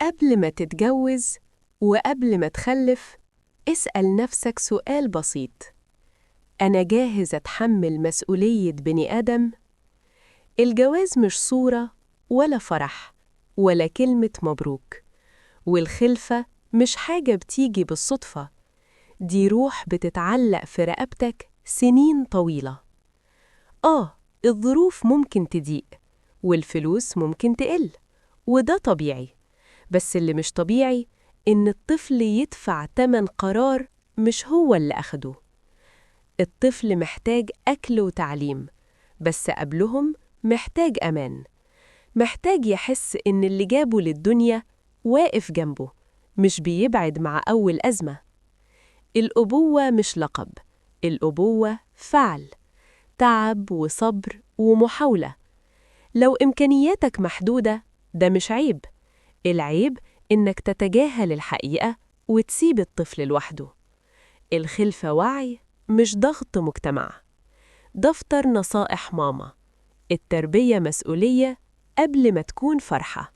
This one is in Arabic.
قبل ما تتجوز وقبل ما تخلف، اسأل نفسك سؤال بسيط: أنا جاهز أتحمل مسؤولية بني آدم؟ الجواز مش صورة ولا فرح ولا كلمة مبروك، والخلفة مش حاجة بتيجي بالصدفة، دي روح بتتعلق في رقبتك سنين طويلة. الظروف ممكن تضيق والفلوس ممكن تقل، وده طبيعي، بس اللي مش طبيعي إن الطفل يدفع تمن قرار مش هو اللي أخده. الطفل محتاج أكل وتعليم، بس قبلهم محتاج أمان، محتاج يحس إن اللي جابه للدنيا واقف جنبه، مش بيبعد مع أول أزمة. الأبوة مش لقب، الأبوة فعل، تعب وصبر ومحاولة. لو إمكانياتك محدودة ده مش عيب، العيب إنك تتجاهل الحقيقة وتسيب الطفل لوحده. الخلفة وعي مش ضغط مجتمع. دفتر نصائح ماما: التربية مسؤولية قبل ما تكون فرحة.